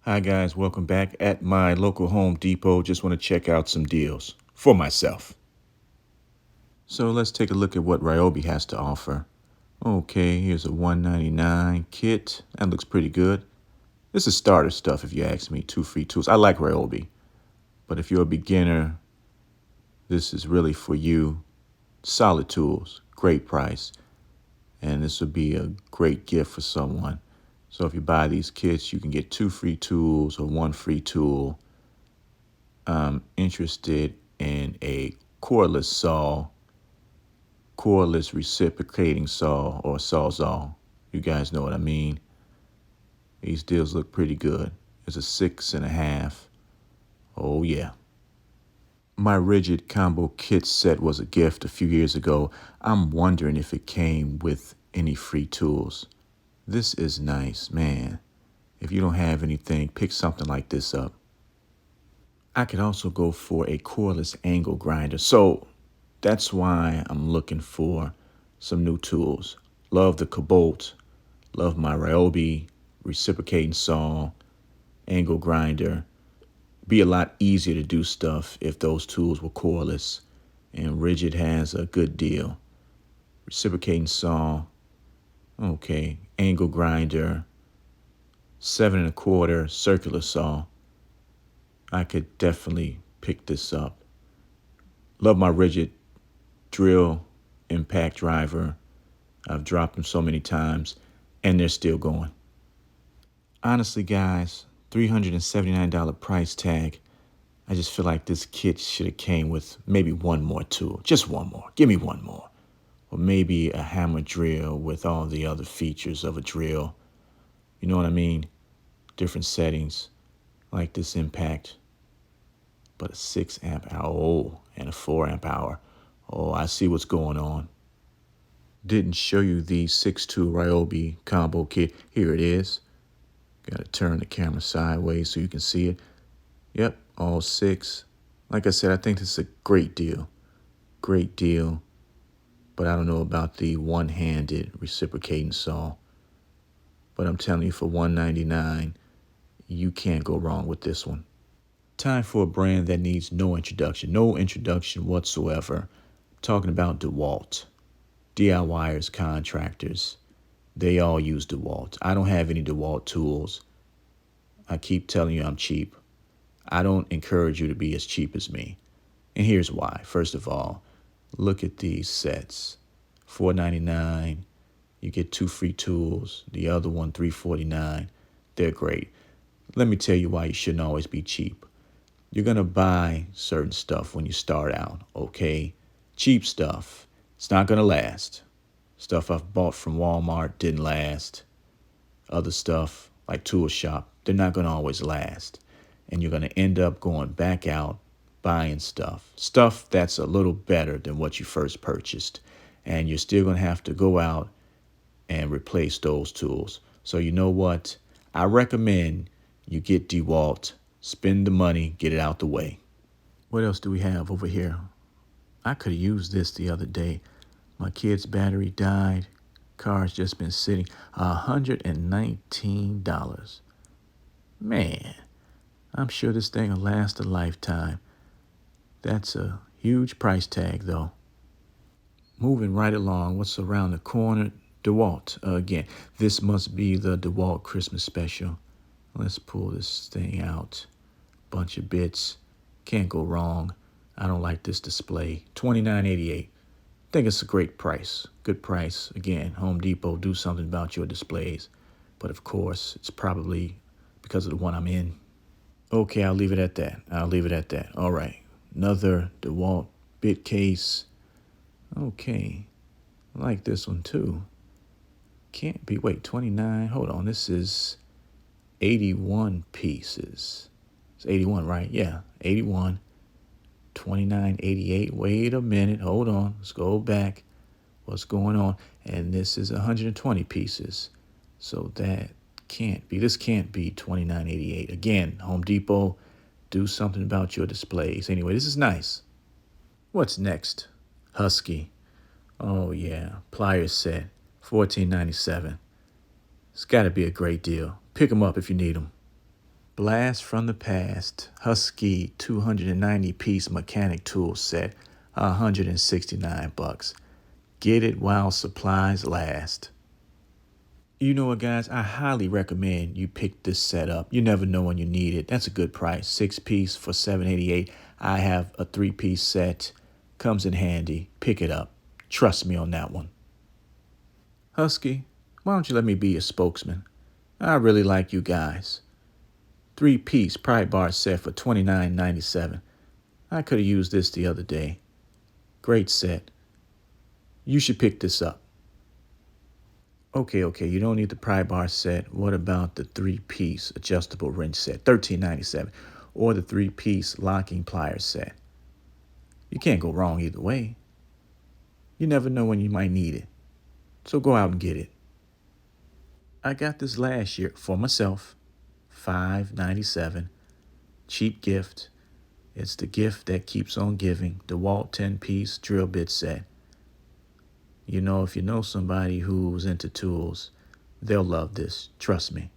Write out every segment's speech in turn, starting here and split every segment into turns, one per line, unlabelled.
Hi guys, welcome back at my local Home Depot. Just want to check out some deals for myself. So let's take a look at what Ryobi has to offer. Okay, here's a $1.99 kit. That looks pretty good. This is starter stuff if you ask me. 2 free tools. I like Ryobi, but if you're a beginner, this is really for you. Solid tools, great price, and this would be a great gift for someone. So if you buy these kits, you can get 2 free tools or 1 free tool. I'm interested in a cordless reciprocating saw, or sawzall. You guys know what I mean. These deals look pretty good. It's a 6.5. Oh yeah. My rigid combo kit set was a gift a few years ago. I'm wondering if it came with any free tools. This is nice, man. If you don't have anything, pick something like this up. I could also go for a cordless angle grinder. So that's why I'm looking for some new tools. Love the Dewalt, love my Ryobi reciprocating saw, angle grinder. Be a lot easier to do stuff if those tools were cordless. And Rigid has a good deal. Reciprocating saw, okay, angle grinder, 7.25 circular saw. I could definitely pick this up. Love my Rigid drill impact driver. I've dropped them so many times, and they're still going. Honestly, guys, $379 price tag. I just feel like this kit should have came with maybe one more tool. Just one more. Give me one more. Or maybe a hammer drill with all the other features of a drill. You know what I mean? Different settings, like this impact. But a 6 amp hour, oh, and a 4 amp hour. Oh, I see what's going on. Didn't show you the 6.2 Ryobi combo kit. Here it is. Got to turn the camera sideways so you can see it. Yep, all 6. Like I said, I think this is a great deal. Great deal. But I don't know about the one-handed reciprocating saw. But I'm telling you, for $1.99, you can't go wrong with this one. Time for a brand that needs no introduction. No introduction whatsoever. I'm talking about Dewalt. DIYers, contractors, they all use Dewalt. I don't have any Dewalt tools. I keep telling you I'm cheap. I don't encourage you to be as cheap as me. And here's why. First of all, look at these sets. $4.99. You get 2 free tools. The other one, $3.49. They're great. Let me tell you why you shouldn't always be cheap. You're going to buy certain stuff when you start out, okay? Cheap stuff. It's not going to last. Stuff I've bought from Walmart didn't last. Other stuff, like Tool Shop, they're not going to always last. And you're going to end up going back out, buying stuff. Stuff that's a little better than what you first purchased. And you're still going to have to go out and replace those tools. So you know what? I recommend you get Dewalt. Spend the money, get it out the way. What else do we have over here? I could have used this the other day. My kid's battery died. Car's just been sitting. $119. Man, I'm sure this thing will last a lifetime. That's a huge price tag, though. Moving right along, what's around the corner? Dewalt. Again, this must be the Dewalt Christmas special. Let's pull this thing out. Bunch of bits. Can't go wrong. I don't like this display. $29.88. Think it's a great price. Good price. Again, Home Depot, do something about your displays. But of course, it's probably because of the one I'm in. Okay, I'll leave it at that. All right. Another Dewalt bit case. Okay. I like this one too. Can't be. Wait, 29. Hold on. This is 81 pieces. It's 81, right? Yeah, 81. 29.88. Wait a minute. Hold on. Let's go back. What's going on? And this is 120 pieces. So that can't be. This can't be 29.88. Again, Home Depot, do something about your displays. Anyway, this is nice. What's next? Husky. Oh yeah, pliers set. $14.97. It's got to be a great deal. Pick them up if you need them. Blast from the past, Husky 290-piece mechanic tool set, $169. Get it while supplies last. You know what, guys? I highly recommend you pick this set up. You never know when you need it. That's a good price. 6-piece for $788. I have a 3-piece set. Comes in handy. Pick it up. Trust me on that one. Husky, why don't you let me be your spokesman? I really like you guys. 3-piece pry bar set for $29.97. I could have used this the other day. Great set. You should pick this up. Okay, you don't need the pry bar set. What about the 3-piece adjustable wrench set, $13.97, or the 3-piece locking pliers set? You can't go wrong either way. You never know when you might need it, so go out and get it. I got this last year for myself, $5.97, cheap gift. It's the gift that keeps on giving, Dewalt 10-piece drill bit set. You know, if you know somebody who's into tools, they'll love this. Trust me.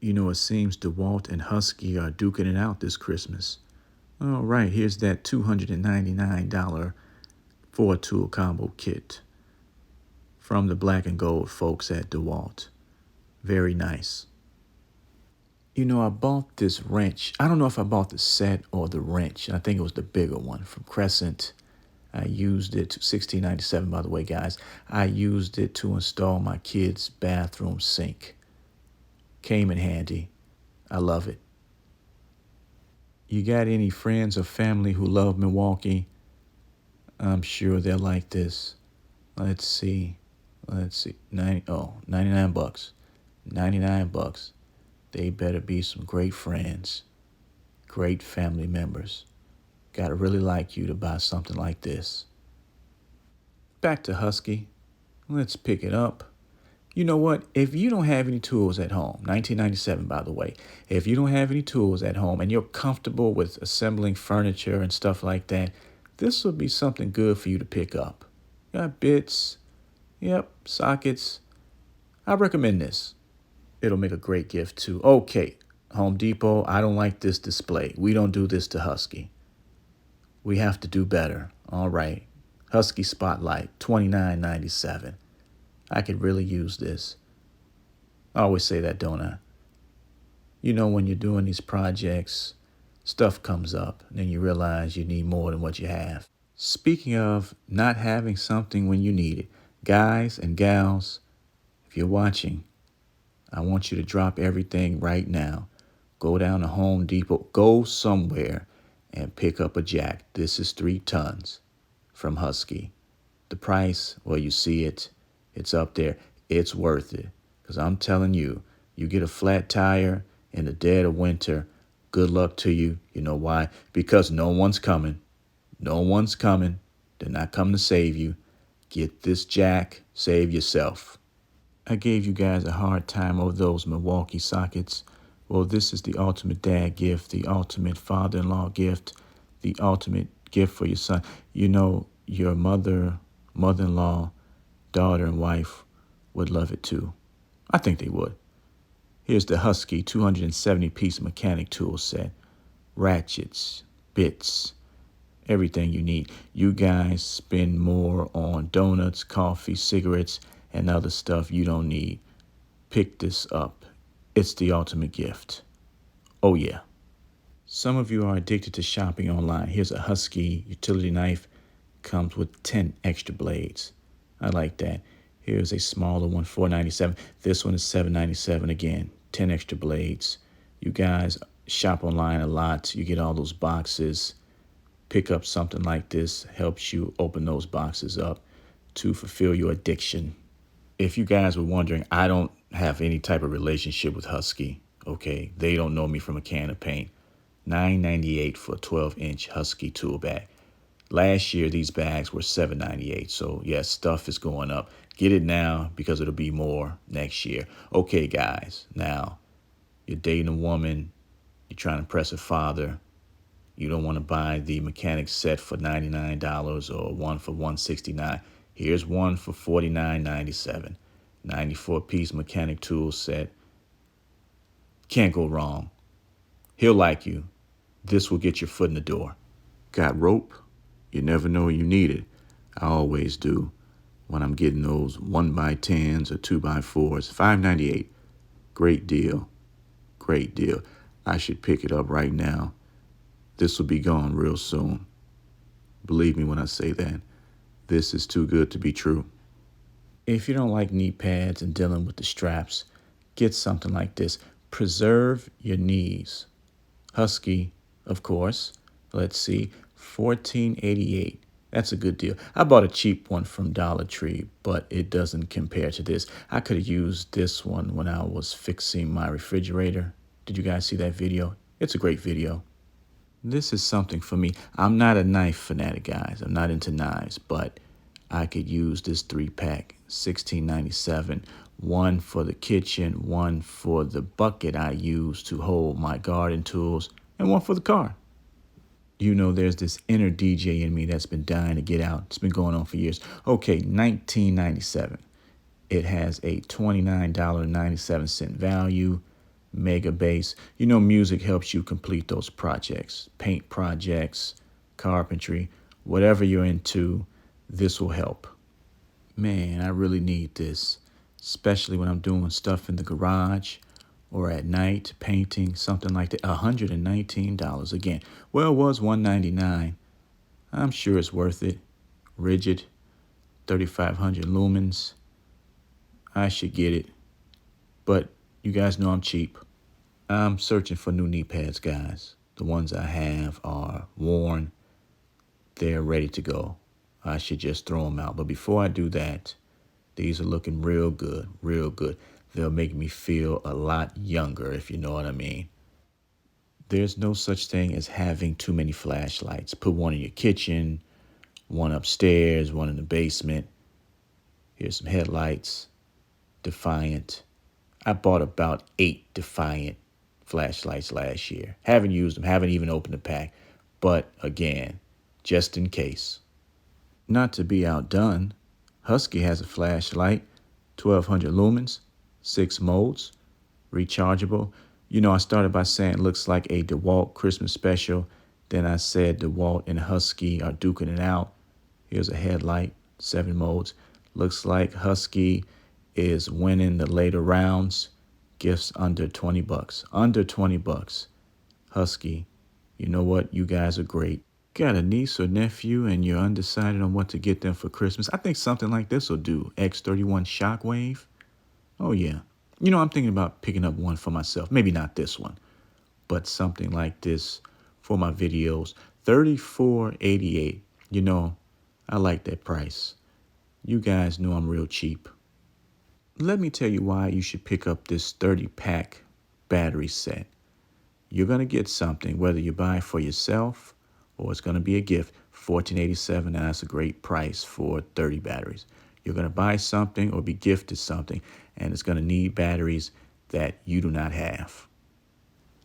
You know, it seems Dewalt and Husky are duking it out this Christmas. All right, here's that $299 4-tool combo kit from the black and gold folks at Dewalt. Very nice. You know, I bought this wrench. I don't know if I bought the set or the wrench. I think it was the bigger one from Crescent. I used it, $16.97 by the way, guys. I used it to install my kid's bathroom sink. Came in handy. I love it. You got any friends or family who love Milwaukee? I'm sure they'll like this. Let's see. 99 bucks. 99 bucks. They better be some great friends, great family members. Gotta really like you to buy something like this. Back to Husky. Let's pick it up. You know what? If you don't have any tools at home, $19.97 by the way, if you don't have any tools at home and you're comfortable with assembling furniture and stuff like that, this would be something good for you to pick up. Got bits, sockets. I recommend this. It'll make a great gift too. Okay, Home Depot, I don't like this display. We don't do this to Husky. We have to do better. All right. Husky Spotlight, $29.97. I could really use this. I always say that, don't I? You know, when you're doing these projects, stuff comes up, and then you realize you need more than what you have. Speaking of not having something when you need it, guys and gals, if you're watching, I want you to drop everything right now. Go down to Home Depot. Go somewhere and pick up a jack. This is 3 tons from Husky. The price, well, you see it. It's up there. It's worth it. Because I'm telling you, you get a flat tire in the dead of winter, good luck to you. You know why? Because no one's coming. No one's coming. They're not coming to save you. Get this jack. Save yourself. I gave you guys a hard time over those Milwaukee sockets. Well, this is the ultimate dad gift, the ultimate father-in-law gift, the ultimate gift for your son. You know, your mother-in-law, daughter, and wife would love it too. I think they would. Here's the Husky 270-piece mechanic tool set. Ratchets, bits, everything you need. You guys spend more on donuts, coffee, cigarettes, and other stuff you don't need. Pick this up. It's the ultimate gift. Oh yeah. Some of you are addicted to shopping online. Here's a Husky utility knife. Comes with 10 extra blades. I like that. Here's a smaller one, $4.97. This one is $7.97 again. 10 extra blades. You guys shop online a lot. You get all those boxes. Pick up something like this. Helps you open those boxes up to fulfill your addiction. If you guys were wondering, I don't have any type of relationship with Husky, okay? They don't know me from a can of paint. $9.98 for a 12-inch Husky tool bag. Last year, these bags were $7.98, so yes, stuff is going up. Get it now because it'll be more next year. Okay, guys, now, you're dating a woman, you're trying to impress her father, you don't want to buy the mechanic set for $99 or one for $169. Here's one for $49.97. 94-piece mechanic tool set. Can't go wrong. He'll like you. This will get your foot in the door. Got rope? You never know when you need it. I always do when I'm getting those 1x10s or 2x4s. $5.98. Great deal. Great deal. I should pick it up right now. This will be gone real soon. Believe me when I say that. This is too good to be true. If you don't like knee pads and dealing with the straps, get something like this. Preserve your knees. Husky, of course. Let's see, $14.88. That's a good deal. I bought a cheap one from Dollar Tree, but it doesn't compare to this. I could have used this one when I was fixing my refrigerator. Did you guys see that video? It's a great video. This is something for me. I'm not a knife fanatic, guys. I'm not into knives, but I could use this 3-pack, $16.97. One for the kitchen, one for the bucket I use to hold my garden tools, and one for the car. You know, there's this inner DJ in me that's been dying to get out. It's been going on for years. Okay, $19.97. It has a $29.97 value, mega bass. You know, music helps you complete those projects, paint projects, carpentry, whatever you're into, this will help. Man, I really need this, especially when I'm doing stuff in the garage or at night, painting, something like that. $119 again. Well, it was $199. I'm sure it's worth it. Rigid, 3,500 lumens. I should get it. But you guys know I'm cheap. I'm searching for new knee pads, guys. The ones I have are worn. They're ready to go. I should just throw them out. But before I do that, these are looking real good, real good. They'll make me feel a lot younger, if you know what I mean. There's no such thing as having too many flashlights. Put one in your kitchen, one upstairs, one in the basement. Here's some headlights. Defiant. I bought about 8 Defiant flashlights last year. Haven't used them, haven't even opened the pack. But again, just in case. Not to be outdone, Husky has a flashlight, 1,200 lumens, 6 modes, rechargeable. You know, I started by saying it looks like a Dewalt Christmas special. Then I said Dewalt and Husky are duking it out. Here's a headlight, 7 modes. Looks like Husky is winning the later rounds. Gifts under 20 bucks. Under 20 bucks. Husky, you know what? You guys are great. Got a niece or nephew and you're undecided on what to get them for Christmas? I think something like this will do. X31 Shockwave. Oh, yeah. You know, I'm thinking about picking up one for myself. Maybe not this one, but something like this for my videos. $34.88. You know, I like that price. You guys know I'm real cheap. Let me tell you why you should pick up this 30-pack battery set. You're going to get something, whether you buy it for yourself or it's going to be a gift. $14.87, and that's a great price for 30 batteries. You're going to buy something or be gifted something, and it's going to need batteries that you do not have.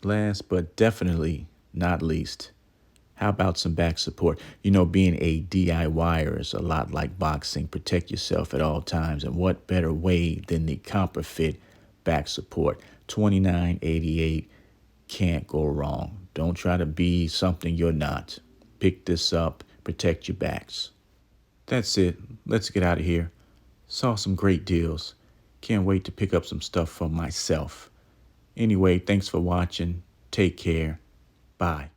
Last but definitely not least, how about some back support? You know, being a DIYer is a lot like boxing. Protect yourself at all times, and what better way than the Copper Fit back support? $29.88. Can't go wrong. Don't try to be something you're not. Pick this up. Protect your backs. That's it. Let's get out of here. Saw some great deals. Can't wait to pick up some stuff for myself. Anyway, thanks for watching. Take care. Bye.